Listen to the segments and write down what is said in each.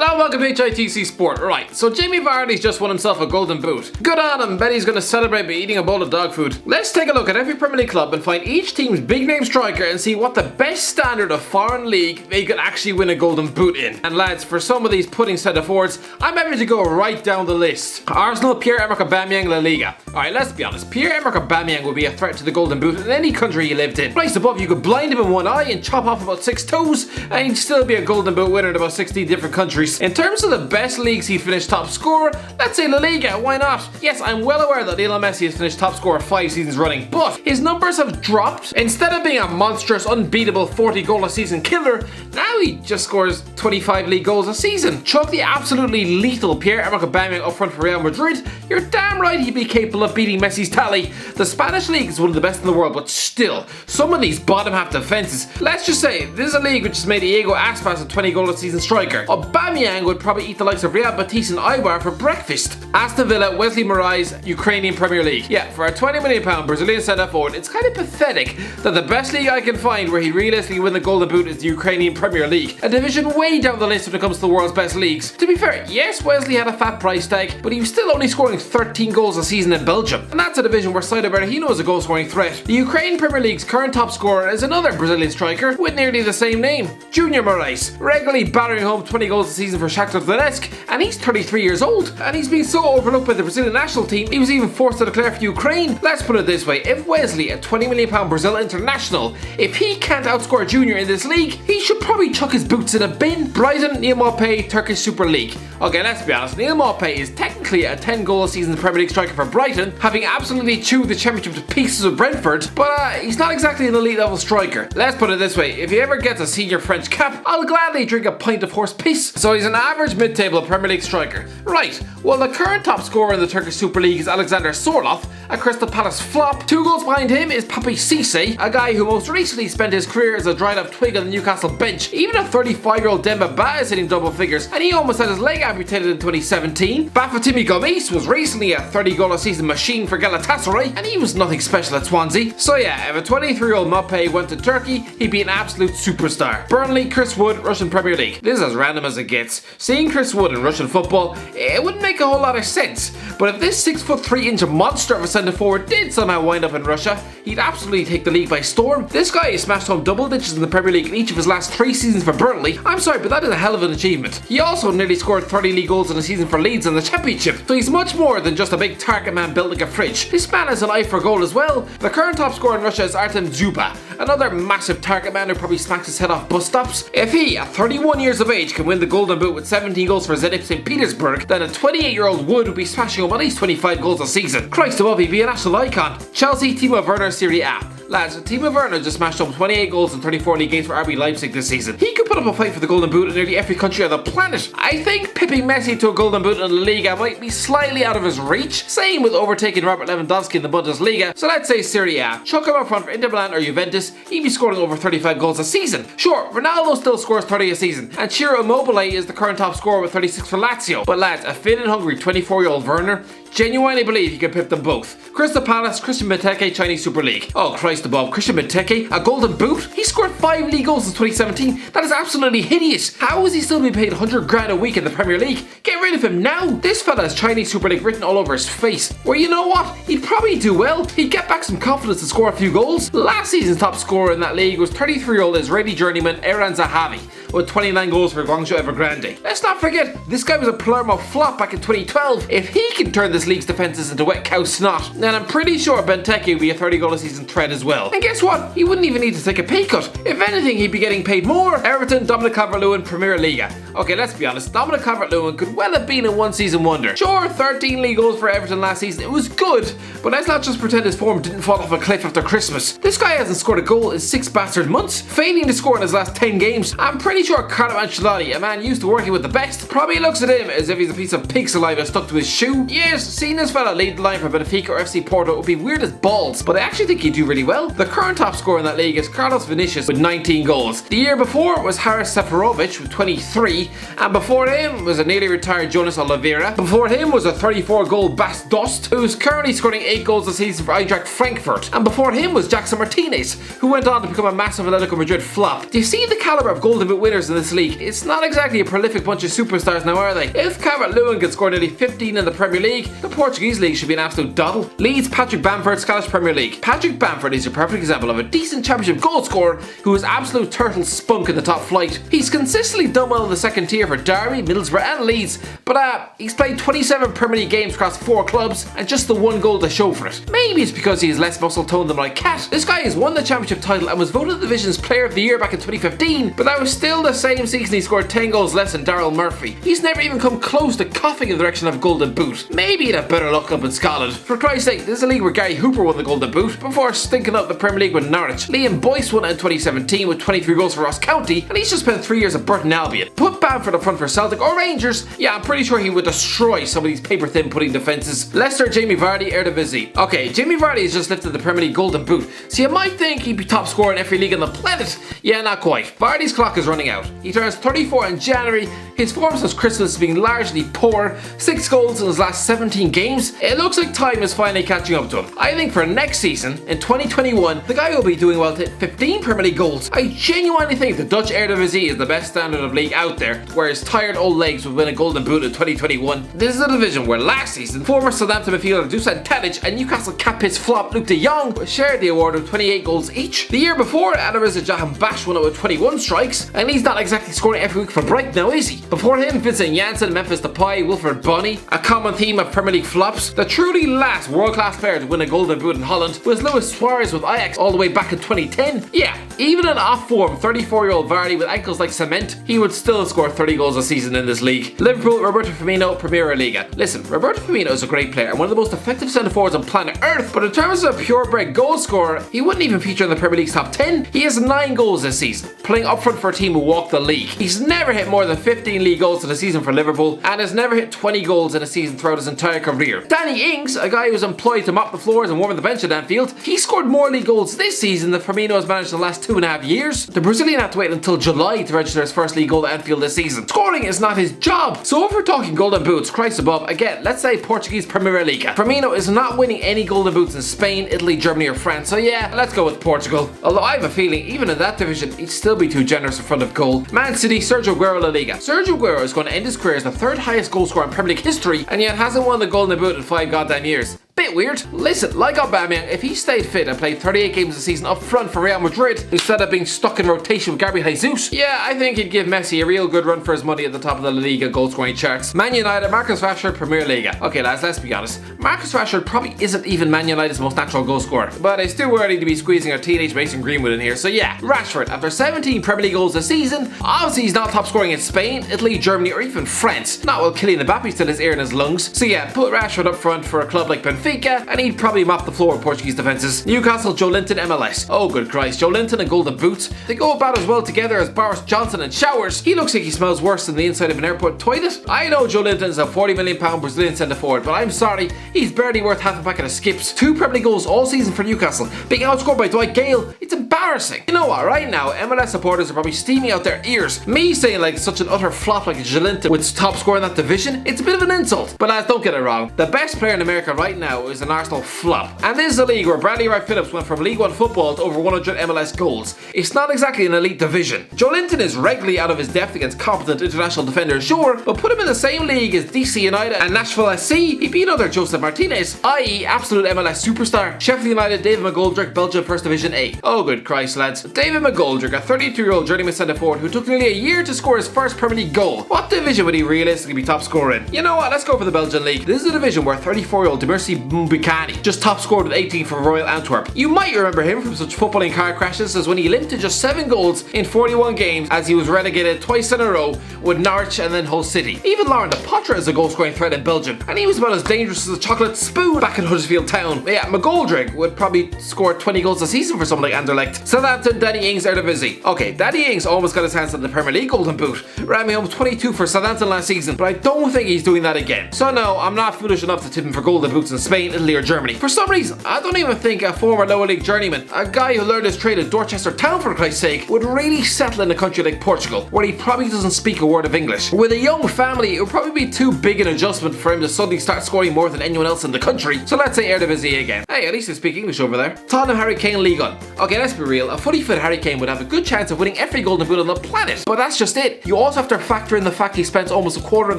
Hello, welcome to HITC Sport. Right, so Jamie Vardy's just won himself a golden boot. Good on him, bet he's going to celebrate by eating a bowl of dog food. Let's take a look at every Premier League club and find each team's big name striker and see what the best standard of foreign league they could actually win a golden boot in. And lads, for some of these pudding centre forwards, I'm happy to go right down the list. Arsenal, Pierre-Emerick Aubameyang, La Liga. Alright, let's be honest, Pierre-Emerick Aubameyang would be a threat to the golden boot in any country he lived in. Placed above, you could blind him in one eye and chop off about 6 toes, and he'd still be a golden boot winner in about 16 different countries. In terms of the best leagues he finished top scorer, let's say La Liga, why not? Yes, I'm well aware that Lionel Messi has finished top scorer 5 seasons running, but his numbers have dropped. Instead of being a monstrous, unbeatable 40 goal a season killer, now he just scores 25 league goals a season. Chuck the absolutely lethal Pierre-Emerick Aubameyang up front for Real Madrid, you're damn right he'd be capable of beating Messi's tally. The Spanish league is one of the best in the world, but still, some of these bottom half defences. Let's just say, this is a league which has made Diego Aspas a 20 goal a season striker. Aubameyang would probably eat the likes of Real Betis and Eibar for breakfast. Aston Villa, WESLEY, MORAES, Ukrainian Premier League. Yeah, for a £20 million Brazilian centre forward, it's kind of pathetic that the best league I can find where he realistically win the golden boot is the Ukrainian Premier League, a division way down the list when it comes to the world's best leagues. To be fair, yes, WESLEY had a fat price tag, but he was still only scoring 13 goals a season in Belgium, and that's a division where Saido Berahino is a goal scoring threat. The Ukrainian Premier League's current top scorer is another Brazilian striker with nearly the same name, Junior Moraes, regularly battering home 20 goals a season for Shakhtar Donetsk, and he's 33 years old, and he's been so overlooked by the Brazilian national team, he was even forced to declare for Ukraine. Let's put it this way, if WESLEY, a £20 million Brazil international, if he can't outscore Junior in this league, he should probably chuck his boots in a bin. Brighton, Neil Maupay, Turkish Super League. Okay, let's be honest, Neil Maupay is technically a 10 goal a season Premier League striker for Brighton, having absolutely chewed the championship to pieces with Brentford, but he's not exactly an elite level striker. Let's put it this way, if he ever gets a senior French cap, I'll gladly drink a pint of horse piss. So he's an average mid-table Premier League striker. Right, well the current top scorer in the Turkish Super League is Alexander Sorloth, a Crystal Palace flop. 2 goals behind him is Papi Cisse, a guy who most recently spent his career as a dried up twig on the Newcastle bench. Even a 35-year-old Demba Ba is hitting double figures, and he almost had his leg amputated in 2017. Bafétimbi Gomis was recently a 30 goal a season machine for Galatasaray, and he was nothing special at Swansea. So yeah, if a 23-year-old Maupay went to Turkey, he'd be an absolute superstar. Burnley, Chris Wood, Russian Premier League. This is as random as it gets. Seeing Chris Wood in Russian football, it wouldn't make a whole lot of sense, but if this 6'3" monster of a centre forward did somehow wind up in Russia, he'd absolutely take the league by storm. This guy has smashed home double digits in the Premier League in each of his last 3 seasons for Burnley. I'm sorry, but that is a hell of an achievement. He also nearly scored 30 league goals in a season for Leeds in the Championship, so he's much more than just a big target man built like a fridge. This man has an eye for goal as well. The current top scorer in Russia is Artem Dzyuba, another massive target man who probably smacks his head off bus stops. If he, at 31 years of age, can win the golden boot with 17 goals for Zenit St. Petersburg, then a 28-year-old Wood would be smashing home at least 25 goals a season. Christ above, he'd be a national icon. Chelsea, TIMO, WERNER, Serie A. Lads, TIMO Werner just smashed home 28 goals in 34 league games for RB Leipzig this season. He could put up a fight for the golden boot in nearly every country on the planet. I think pipping Messi to a golden boot in La Liga might be slightly out of his reach. Same with overtaking Robert Lewandowski in the Bundesliga. So let's say Serie A. Chuck him up front for Inter Milan or Juventus, he'd be scoring over 35 goals a season. Sure, Ronaldo still scores 30 a season, and Ciro Immobile is the current top scorer with 36 for Lazio. But lads, a fit and hungry 24-year-old Werner, genuinely believe he can pip them both. Crystal Palace, Christian Benteke, Chinese Super League. Oh Christ above, Christian Benteke, a golden boot? He scored 5 league goals in 2017. That is absolutely hideous. How is he still being paid 100 grand a week in the Premier League? Get rid of him now. This fella has Chinese Super League written all over his face. Well, you know what? He'd probably do well. He'd get back some confidence to score a few goals. Last season's top scorer in that league was 33-year-old Israeli journeyman Eran Zahavi, with 29 goals for Guangzhou Evergrande. Let's not forget, this guy was a Palermo flop back in 2012. If he can turn this league's defences into wet cow snot, then I'm pretty sure Benteke would be a 30 goal a season threat as well. And guess what? He wouldn't even need to take a pay cut. If anything, he'd be getting paid more. Everton, Dominic Calvert-Lewin, Primeira Liga. Okay, let's be honest, Dominic Calvert-Lewin could well have been a one-season wonder. Sure, 13 league goals for Everton last season, it was good, but let's not just pretend his form didn't fall off a cliff after Christmas. This guy hasn't scored a goal in 6 bastard months, failing to score in his last 10 games. I'm pretty sure Carlo Ancelotti, a man used to working with the best, probably looks at him as if he's a piece of pig saliva stuck to his shoe. Yes, seeing this fella lead the line for Benfica or FC Porto would be weird as balls, but I actually think he'd do really well. The current top scorer in that league is Carlos Vinicius with 19 goals. The year before was Haris Seferovic with 23, and before him was a nearly retired Jonas Oliveira. Before him was a 34-goal Bas Dost, who's currently scoring 8 goals this season for Eintracht Frankfurt. And before him was Jackson Martinez, who went on to become a massive Atletico Madrid flop. Do you see the caliber of Golden Boot winners in this league? It's not exactly a prolific bunch of superstars now, are they? If Calvert-Lewin could score nearly 15 in the Premier League, the Portuguese league should be an absolute doddle. Leeds Patrick Bamford, Scottish Premier League. Patrick Bamford is your perfect example of a decent championship goal scorer who is absolute turtle spunk in the top flight. He's consistently done well in the second tier for Derby, Middlesbrough and Leeds, but he's played 27 Premier League games across 4 clubs and just the 1 goal to show for it. Maybe it's because he has less muscle tone than my cat. This guy has won the championship title and was voted the division's player of the year back in 2015, but that was still the same season he scored 10 goals less than Daryl Murphy. He's never even come close to coughing in the direction of Golden Boot. Maybe he'd have better luck up in Scotland. For Christ's sake, this is a league where Gary Hooper won the Golden Boot before stinking up the Premier League with Norwich. Liam Boyce won it in 2017 with 23 goals for Ross County, and he's just spent 3 years at Burton Albion. Put Bamford up front for Celtic or Rangers, yeah, I'm pretty sure he would destroy some of these paper-thin pudding defences. Leicester, Jamie Vardy, Eredivisie. Okay, Jamie Vardy has just lifted the Premier League Golden Boot, so you might think he'd be top scorer in every league on the planet. Yeah, not quite. Vardy's clock is running out. He turns 34 in January. His form since Christmas has been largely poor. 6 goals in his last 17 games. It looks like time is finally catching up to him. I think for next season, in 2021, the guy will be doing well to hit 15 Premier League goals. I genuinely think the Dutch Eredivisie is the best standard of league out there, where his tired old legs would win a Golden Boot in 2021. This is a division where last season, former Southampton midfielder Dusan Tadic and Newcastle cap-pitch flop Luke de Jong shared the award with 28 goals each. The year before, Adaraza Jahan Bash won it with 21 strikes, and he's not exactly scoring every week for Brighton now, is he? Before him, Vincent Janssen, Memphis Depay, Wilfred Bonny. A common theme of Premier League flops. The truly last world-class player to win a Golden Boot in Holland was Luis Suarez with Ajax all the way back in 2010. Yeah, even in off-form 34-year-old Vardy with ankles like cement, he would still score 30 goals a season in this league. Liverpool, Roberto Firmino, Primeira Liga. Listen, Roberto Firmino is a great player and one of the most effective centre-forwards on planet Earth, but in terms of a purebred goal scorer, he wouldn't even feature in the Premier League's top 10. He has 9 goals this season, playing up front for a team who walked the league. He's never hit more than 15 league goals in a season for Liverpool and has never hit 20 goals in a season throughout his entire career. Danny Ings, a guy who was employed to mop the floors and warm the bench at Anfield, he scored more league goals this season than Firmino has managed in the last 2.5 years. The Brazilian had to wait until July to register his first league goal at Anfield this season. Scoring is not his job. So if we're talking Golden Boots, Christ above, again, let's say Portuguese Primeira Liga. Firmino is not winning any Golden Boots in Spain, Italy, Germany or France, so yeah, let's go with Portugal. Although I have a feeling, even in that division, he'd still be too generous in front of goal. Man City, Sergio Aguero La Liga. Sergio Aguero is going to end his career as the 3rd highest goal scorer in Premier League history, and yet hasn't won the Golden Boot in 5 goddamn years. Bit weird. Listen, like Aubameyang, if he stayed fit and played 38 games a season up front for Real Madrid instead of being stuck in rotation with Gabriel Jesus, yeah, I think he'd give Messi a real good run for his money at the top of the La Liga goal scoring charts. Man United, Marcus Rashford, Premier Liga. Okay lads, let's be honest. Marcus Rashford probably isn't even Man United's most natural goal scorer, but it's too early to be squeezing our teenage Mason Greenwood in here, so yeah, Rashford, after 17 Premier League goals this season, obviously he's not top scoring in Spain, Italy, Germany or even France. Not while Kylian Mbappe still has air in his lungs. So yeah, put Rashford up front for a club like Benfica and he'd probably mop the floor with Portuguese defences. Newcastle, JOELINTON, MLS. Oh good Christ, JOELINTON and Golden Boots. They go about as well together as Boris Johnson and showers. He looks like he smells worse than the inside of an airport toilet. I know JOELINTON is a £40 million Brazilian centre forward, but I'm sorry, he's barely worth half a packet of skips. 2 Premier League goals all season for Newcastle, being outscored by Dwight Gale. It's embarrassing. You know what, right now, MLS supporters are probably steaming out their ears. Me saying like such an utter flop like JOELINTON with top scorer in that division, it's a bit of an insult. But lads, don't get it wrong, the best player in America right now is an Arsenal flop. And this is a league where Bradley Wright Phillips went from League 1 football to over 100 MLS goals. It's not exactly an elite division. JOELINTON is regularly out of his depth against competent international defenders, sure, but put him in the same league as DC United and Nashville SC, he'd be another Joseph Martinez, i.e. absolute MLS superstar. Sheffield United, David McGoldrick, Belgian 1st Division A. Oh good Christ lads. David McGoldrick, a 32-year-old journeyman centre forward who took nearly a year to score his first Premier League goal. What division would he realistically be top scorer in? You know what, let's go for the Belgian league. This is a division where 34-year-old Demirci Mbukani, just top scored with 18 for Royal Antwerp. You might remember him from such footballing car crashes as when he limped to just 7 goals in 41 games as he was relegated twice in a row with Norwich and then Hull City. Even Laurent de Poitre is a goal scoring threat in Belgium, and he was about as dangerous as a chocolate spoon back in Huddersfield Town. Yeah, McGoldrick would probably score 20 goals a season for someone like Anderlecht. Southampton, Danny Ings, Eredivisie. Okay, Danny Ings almost got his hands on the Premier League Golden Boot, ramming home 22 for Southampton last season, but I don't think he's doing that again. So no, I'm not foolish enough to tip him for Golden Boots in Spain, Italy or Germany. For some reason, I don't even think a former lower league journeyman, a guy who learned his trade at Dorchester Town for Christ's sake, would really settle in a country like Portugal, where he probably doesn't speak a word of English. With a young family, it would probably be too big an adjustment for him to suddenly start scoring more than anyone else in the country. So let's say Eredivisie again. Hey, at least they speak English over there. Tottenham Harry Kane Ligue 1. Okay, let's be real, a fully fit Harry Kane would have a good chance of winning every Golden Boot on the planet, but that's just it. You also have to factor in the fact he spent almost a quarter of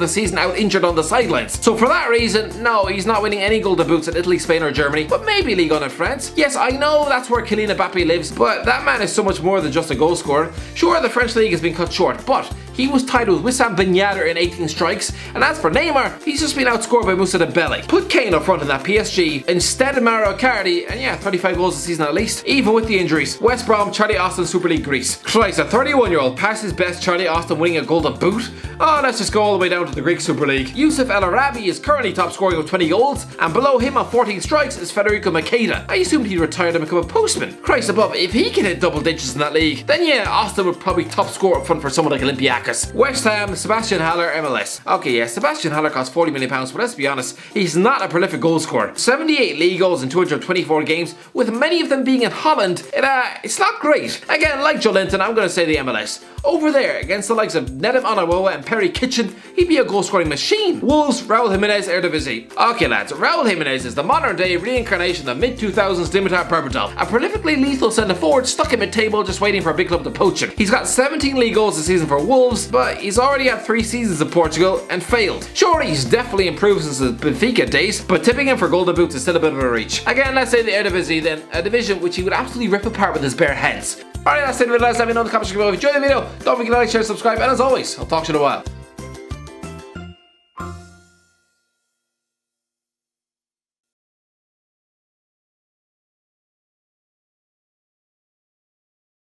the season out injured on the sidelines. So for that reason, no, he's not winning any Golden Boots in Italy, Spain or Germany, but maybe Ligue 1 in France. Yes, I know that's where Kylian Mbappe lives, but that man is so much more than just a goal scorer. Sure, the French league has been cut short, but he was tied with Wissam Ben Yedder in 18 strikes, and as for Neymar, he's just been outscored by Moussa Dembele. Put Kane up front in that PSG instead of Mauro Icardi, and yeah, 35 goals a season at least, even with the injuries. West Brom, Charlie Austin, Super League Greece. Christ, a 31-year-old past his best, Charlie Austin winning a Golden Boot? Oh, let's just go all the way down to the Greek Super League. Yusuf El Arabi is currently top scoring with 20 goals, and below him on 14 strikes is Federico Makeda. I assumed he'd retire to become a postman. Christ above, if he can hit double digits in that league, then yeah, Austin would probably top score up front for someone like Olympiacos. West Ham, Sebastian Haller, MLS. Okay, yeah, Sebastian Haller costs £40 million, but let's be honest, he's not a prolific goal scorer. 78 league goals in 224 games, with many of them being in Holland. It's not great. Again, like JOELINTON, I'm going to say the MLS. Over there, against the likes of Nedum Onawoa and Perry Kitchen, he'd be a goal-scoring machine. Wolves, Raul Jimenez, Eredivisie. Okay lads, Raul Jimenez is the modern-day reincarnation of mid-2000s Dimitar Berbatov, a prolifically lethal centre-forward stuck in mid-table just waiting for a big club to poach him. He's got 17 league goals this season for Wolves, but he's already had 3 seasons in Portugal and failed. Sure, he's definitely improved since his Benfica days, but tipping him for Golden Boots is still a bit of a reach. Again, let's say the Eredivisie then, a division which he would absolutely rip apart with his bare hands. Alright, that's it for the video. Let me know in the comments if you enjoyed the video. Don't forget to like, share, subscribe, and as always, I'll talk to you in a while.